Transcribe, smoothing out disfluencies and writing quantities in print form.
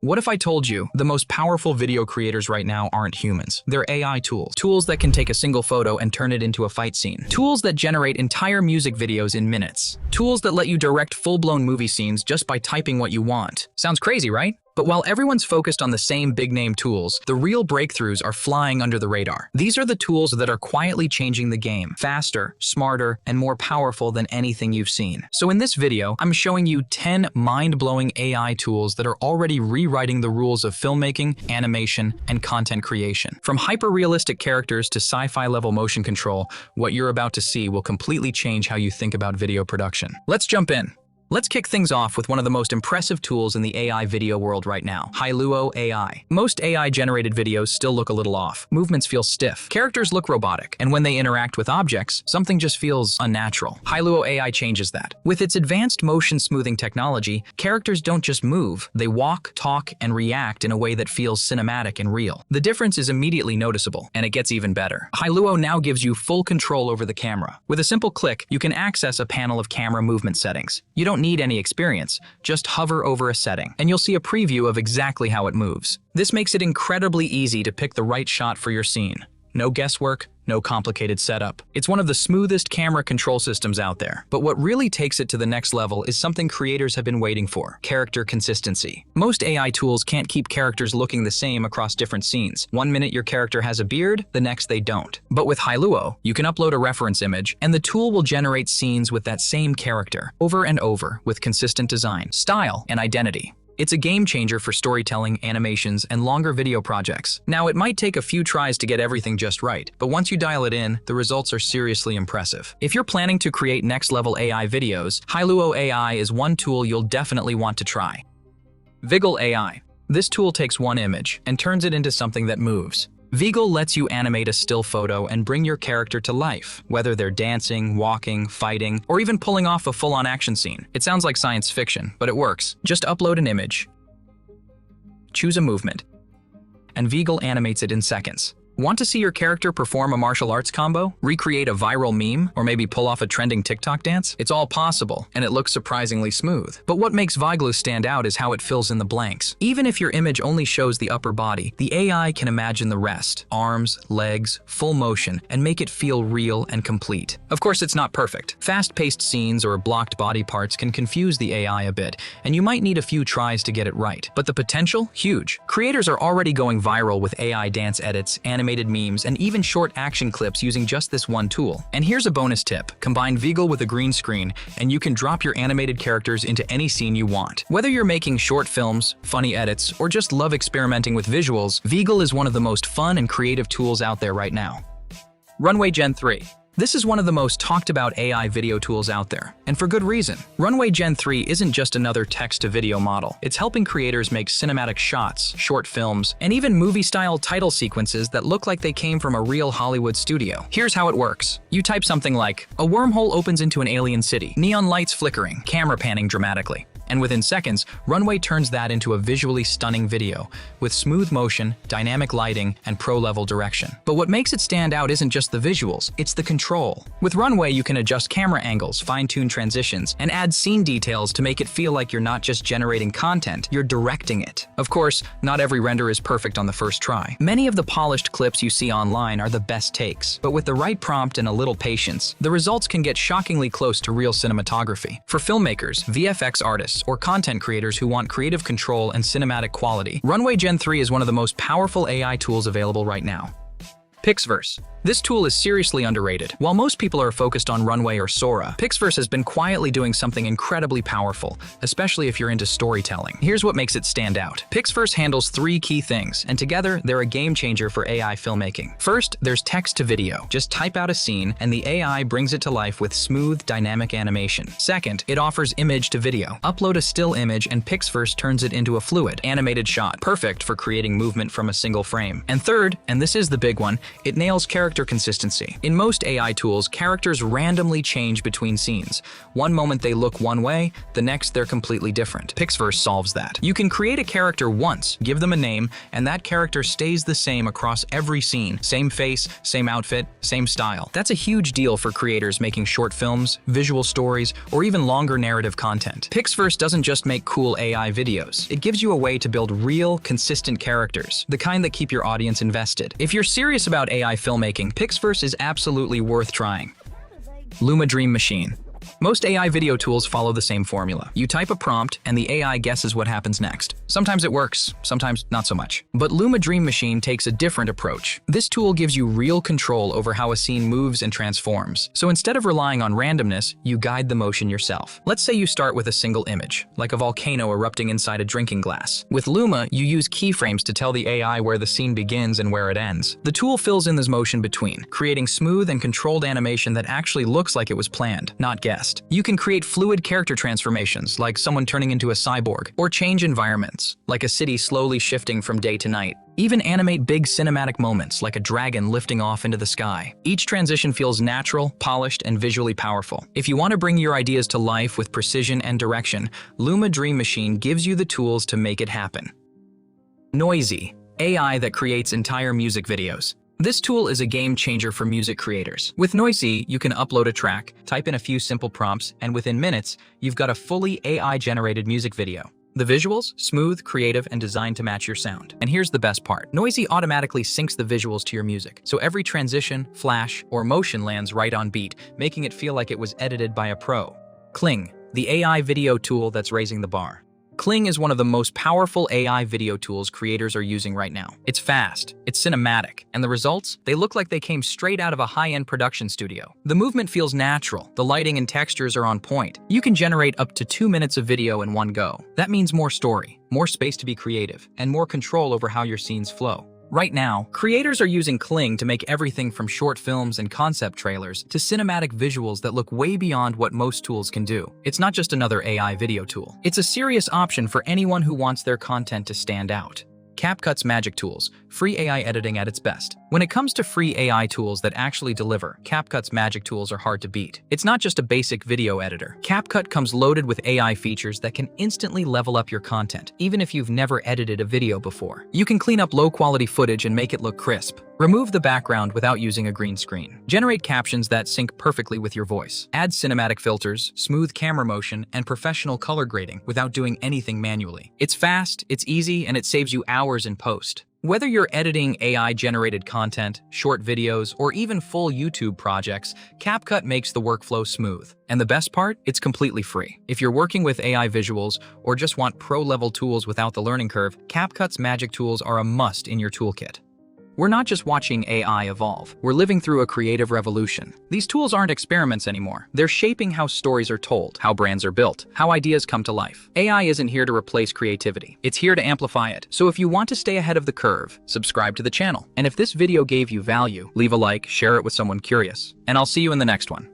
What if I told you the most powerful video creators right now aren't humans? They're AI tools. Tools that can take a single photo and turn it into a fight scene. Tools that generate entire music videos in minutes. Tools that let you direct full-blown movie scenes just by typing what you want. Sounds crazy, right? But while everyone's focused on the same big-name tools, the real breakthroughs are flying under the radar. These are the tools that are quietly changing the game. Faster, smarter, and more powerful than anything you've seen. So in this video, I'm showing you 10 mind-blowing AI tools that are already rewriting the rules of filmmaking, animation, and content creation. From hyper-realistic characters to sci-fi level motion control, what you're about to see will completely change how you think about video production. Let's jump in. Let's kick things off with one of the most impressive tools in the AI video world right now, Hailuo AI. Most AI-generated videos still look a little off. Movements feel stiff. Characters look robotic. And when they interact with objects, something just feels unnatural. Hailuo AI changes that. With its advanced motion smoothing technology, characters don't just move. They walk, talk, and react in a way that feels cinematic and real. The difference is immediately noticeable, and it gets even better. Hailuo now gives you full control over the camera. With a simple click, you can access a panel of camera movement settings. You don't need any experience, just hover over a setting, and you'll see a preview of exactly how it moves. This makes it incredibly easy to pick the right shot for your scene. No guesswork, no complicated setup. It's one of the smoothest camera control systems out there. But what really takes it to the next level is something creators have been waiting for: character consistency. Most AI tools can't keep characters looking the same across different scenes. One minute your character has a beard, the next they don't. But with Hailuo, you can upload a reference image, and the tool will generate scenes with that same character, over and over, with consistent design, style, and identity. It's a game changer for storytelling, animations, and longer video projects. Now, it might take a few tries to get everything just right, but once you dial it in, the results are seriously impressive. If you're planning to create next-level AI videos, Hailuo AI is one tool you'll definitely want to try. Viglu AI. This tool takes one image and turns it into something that moves. Viglu lets you animate a still photo and bring your character to life, whether they're dancing, walking, fighting, or even pulling off a full-on action scene. It sounds like science fiction, but it works. Just upload an image, choose a movement, and Viglu animates it in seconds. Want to see your character perform a martial arts combo, recreate a viral meme, or maybe pull off a trending TikTok dance? It's all possible, and it looks surprisingly smooth. But what makes Viglu stand out is how it fills in the blanks. Even if your image only shows the upper body, the AI can imagine the rest: arms, legs, full motion, and make it feel real and complete. Of course, it's not perfect. Fast-paced scenes or blocked body parts can confuse the AI a bit, and you might need a few tries to get it right. But the potential? Huge. Creators are already going viral with AI dance edits, animated memes, and even short action clips using just this one tool. And here's a bonus tip: combine Viglu with a green screen, and you can drop your animated characters into any scene you want. Whether you're making short films, funny edits, or just love experimenting with visuals, Viglu is one of the most fun and creative tools out there right now. Runway Gen 3. This is one of the most talked about AI video tools out there, and for good reason. Runway Gen 3 isn't just another text-to-video model. It's helping creators make cinematic shots, short films, and even movie-style title sequences that look like they came from a real Hollywood studio. Here's how it works. You type something like, "A wormhole opens into an alien city, neon lights flickering, camera panning dramatically." And within seconds, Runway turns that into a visually stunning video with smooth motion, dynamic lighting, and pro-level direction. But what makes it stand out isn't just the visuals, it's the control. With Runway, you can adjust camera angles, fine-tune transitions, and add scene details to make it feel like you're not just generating content, you're directing it. Of course, not every render is perfect on the first try. Many of the polished clips you see online are the best takes, but with the right prompt and a little patience, the results can get shockingly close to real cinematography. For filmmakers, VFX artists, or content creators who want creative control and cinematic quality, Runway Gen 3 is one of the most powerful AI tools available right now. Pixverse. This tool is seriously underrated. While most people are focused on Runway or Sora, Pixverse has been quietly doing something incredibly powerful, especially if you're into storytelling. Here's what makes it stand out. Pixverse handles three key things, and together they're a game changer for AI filmmaking. First, there's text to video. Just type out a scene, and the AI brings it to life with smooth, dynamic animation. Second, it offers image to video. Upload a still image, and Pixverse turns it into a fluid, animated shot, perfect for creating movement from a single frame. And third, and this is the big one, it nails character consistency. In most AI tools, characters randomly change between scenes. One moment they look one way, the next they're completely different. Pixverse solves that. You can create a character once, give them a name, and that character stays the same across every scene. Same face, same outfit, same style. That's a huge deal for creators making short films, visual stories, or even longer narrative content. Pixverse doesn't just make cool AI videos. It gives you a way to build real, consistent characters, the kind that keep your audience invested. If you're serious about AI filmmaking, Pixverse is absolutely worth trying. Luma Dream Machine. Most AI video tools follow the same formula. You type a prompt, and the AI guesses what happens next. Sometimes it works, sometimes not so much. But Luma Dream Machine takes a different approach. This tool gives you real control over how a scene moves and transforms. So instead of relying on randomness, you guide the motion yourself. Let's say you start with a single image, like a volcano erupting inside a drinking glass. With Luma, you use keyframes to tell the AI where the scene begins and where it ends. The tool fills in this motion between, creating smooth and controlled animation that actually looks like it was planned, not guessed. You can create fluid character transformations, like someone turning into a cyborg, or change environments, like a city slowly shifting from day to night. Even animate big cinematic moments, like a dragon lifting off into the sky. Each transition feels natural, polished, and visually powerful. If you want to bring your ideas to life with precision and direction, Luma Dream Machine gives you the tools to make it happen. Noisy, AI that creates entire music videos. This tool is a game changer for music creators. With Noisy, you can upload a track, type in a few simple prompts, and within minutes, you've got a fully AI-generated music video. The visuals, smooth, creative, and designed to match your sound. And here's the best part. Noisy automatically syncs the visuals to your music, so every transition, flash, or motion lands right on beat, making it feel like it was edited by a pro. Cling, the AI video tool that's raising the bar. Cling is one of the most powerful AI video tools creators are using right now. It's fast, it's cinematic, and the results? They look like they came straight out of a high-end production studio. The movement feels natural, the lighting and textures are on point. You can generate up to 2 minutes of video in one go. That means more story, more space to be creative, and more control over how your scenes flow. Right now, creators are using Cling to make everything from short films and concept trailers to cinematic visuals that look way beyond what most tools can do. It's not just another AI video tool. It's a serious option for anyone who wants their content to stand out. CapCut's magic tools, free AI editing at its best. When it comes to free AI tools that actually deliver, CapCut's magic tools are hard to beat. It's not just a basic video editor. CapCut comes loaded with AI features that can instantly level up your content, even if you've never edited a video before. You can clean up low-quality footage and make it look crisp. Remove the background without using a green screen. Generate captions that sync perfectly with your voice. Add cinematic filters, smooth camera motion, and professional color grading without doing anything manually. It's fast, it's easy, and it saves you hours in post. Whether you're editing AI-generated content, short videos, or even full YouTube projects, CapCut makes the workflow smooth. And the best part? It's completely free. If you're working with AI visuals or just want pro-level tools without the learning curve, CapCut's magic tools are a must in your toolkit. We're not just watching AI evolve, we're living through a creative revolution. These tools aren't experiments anymore. They're shaping how stories are told, how brands are built, how ideas come to life. AI isn't here to replace creativity. It's here to amplify it. So if you want to stay ahead of the curve, subscribe to the channel. And if this video gave you value, leave a like, share it with someone curious. And I'll see you in the next one.